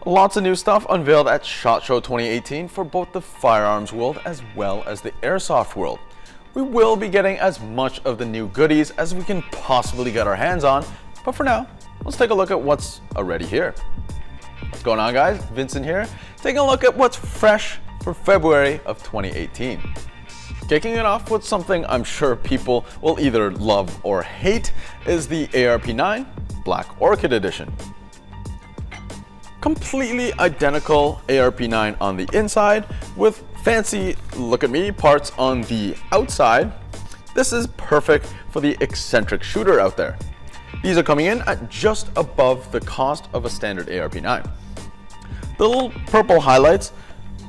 Lots of new stuff unveiled at SHOT Show 2018 for both the firearms world as well as the airsoft world. We will be getting as much of the new goodies as we can possibly get our hands on, but for now, let's take a look at what's already here. What's going on, guys? Vincent here, taking a look at what's fresh for February of 2018. Kicking it off with something I'm sure people will either love or hate is the ARP9 Black Orchid Edition. Completely identical ARP9 on the inside with fancy look at me parts on the outside. This is perfect for the eccentric shooter out there. These are coming in at just above the cost of a standard ARP9. The little purple highlights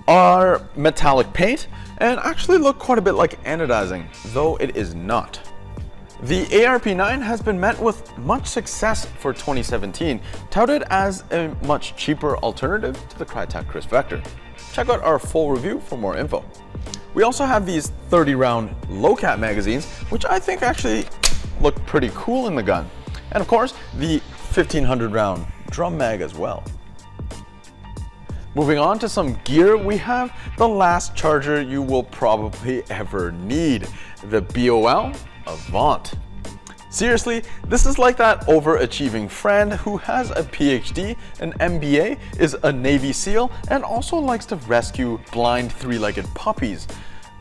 are metallic paint and actually look quite a bit like anodizing, though it is not. The ARP9 has been met with much success for 2017, touted as a much cheaper alternative to the Crytek Crisp Vector. Check out our full review for more info. We also have these 30-round low-cap magazines, which I think actually look pretty cool in the gun. And of course, the 1500-round drum mag as well. Moving on to some gear, we have the last charger you will probably ever need, the Bol Avant. Seriously, this is like that overachieving friend who has a PhD, an MBA, is a Navy SEAL, and also likes to rescue blind three-legged puppies,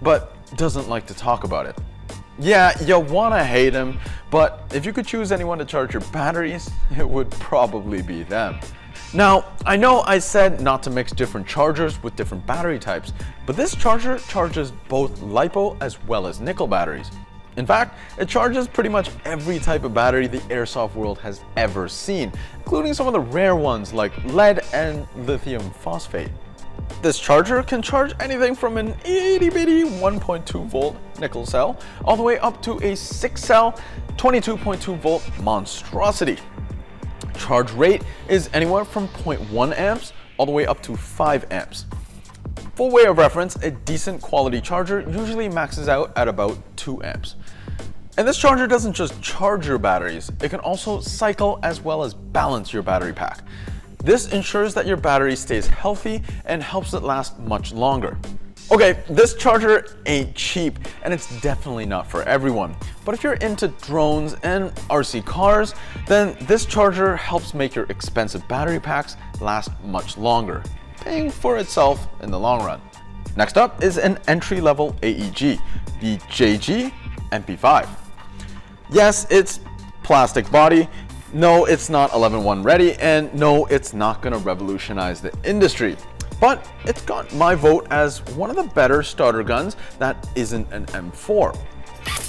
but doesn't like to talk about it. Yeah, you wanna hate him, but if you could choose anyone to charge your batteries, it would probably be them. Now, I know I said not to mix different chargers with different battery types, but this charger charges both LiPo as well as nickel batteries. In fact, it charges pretty much every type of battery the airsoft world has ever seen, including some of the rare ones like lead and lithium phosphate. This charger can charge anything from an itty-bitty 1.2 volt nickel cell all the way up to a 6-cell 22.2 volt monstrosity. Charge rate is anywhere from 0.1 amps all the way up to 5 amps. For way of reference, a decent quality charger usually maxes out at about 2 amps. And this charger doesn't just charge your batteries, it can also cycle as well as balance your battery pack. This ensures that your battery stays healthy and helps it last much longer. Okay, this charger ain't cheap and it's definitely not for everyone. But if you're into drones and RC cars, then this charger helps make your expensive battery packs last much longer, paying for itself in the long run. Next up is an entry-level AEG, the JG MP5. Yes, it's plastic body. No, it's not 11.1 ready, and no, it's not gonna revolutionize the industry. But it's got my vote as one of the better starter guns that isn't an M4.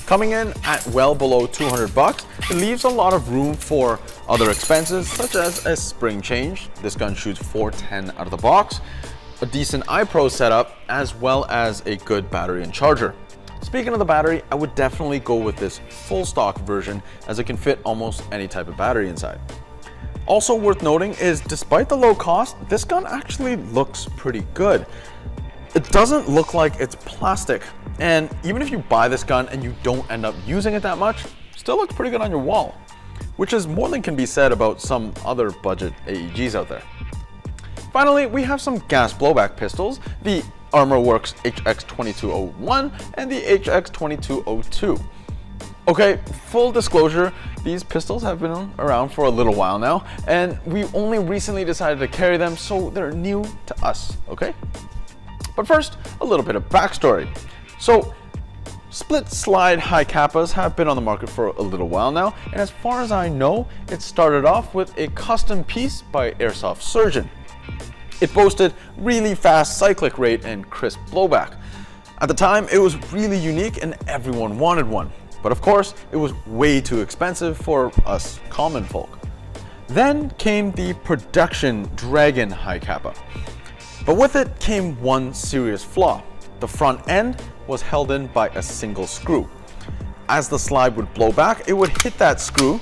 Coming in at well below 200 bucks, it leaves a lot of room for other expenses such as a spring change. This gun shoots 410 out of the box, a decent iPro setup, as well as a good battery and charger. Speaking of the battery, I would definitely go with this full stock version as it can fit almost any type of battery inside. Also worth noting is despite the low cost, this gun actually looks pretty good. It doesn't look like it's plastic, and even if you buy this gun and you don't end up using it that much, still looks pretty good on your wall, which is more than can be said about some other budget AEGs out there. Finally, we have some gas blowback pistols, the ArmorWorks HX2201 and the HX2202. Okay, full disclosure, these pistols have been around for a little while now, and we only recently decided to carry them, so they're new to us, okay? But first, a little bit of backstory. So, split slide high kappas have been on the market for a little while now, and as far as I know, it started off with a custom piece by Airsoft Surgeon. It boasted really fast cyclic rate and crisp blowback. At the time, it was really unique and everyone wanted one. But of course, it was way too expensive for us common folk. Then came the production Dragon high kappa. But with it came one serious flaw. The front end was held in by a single screw. As the slide would blow back, it would hit that screw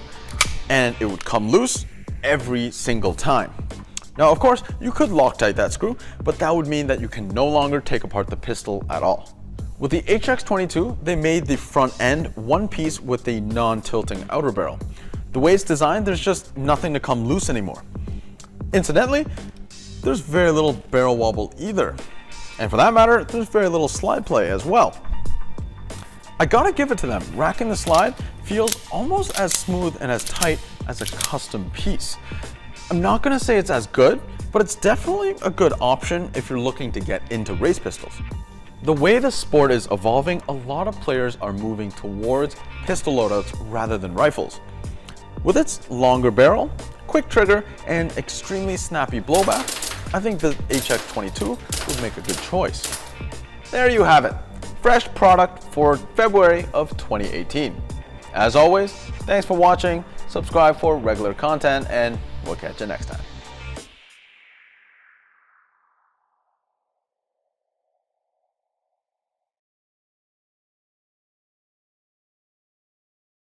and it would come loose every single time. Now, of course, you could Loctite that screw, but that would mean that you can no longer take apart the pistol at all. With the HX22, they made the front end one piece with a non-tilting outer barrel. The way it's designed, there's just nothing to come loose anymore. Incidentally, there's very little barrel wobble either. And for that matter, there's very little slide play as well. I gotta give it to them, racking the slide feels almost as smooth and as tight as a custom piece. I'm not gonna say it's as good, but it's definitely a good option if you're looking to get into race pistols. The way the sport is evolving, a lot of players are moving towards pistol loadouts rather than rifles. With its longer barrel, quick trigger, and extremely snappy blowback, I think the HX22 would make a good choice. There you have it, fresh product for February of 2018. As always, thanks for watching, subscribe for regular content, and we'll catch you next time.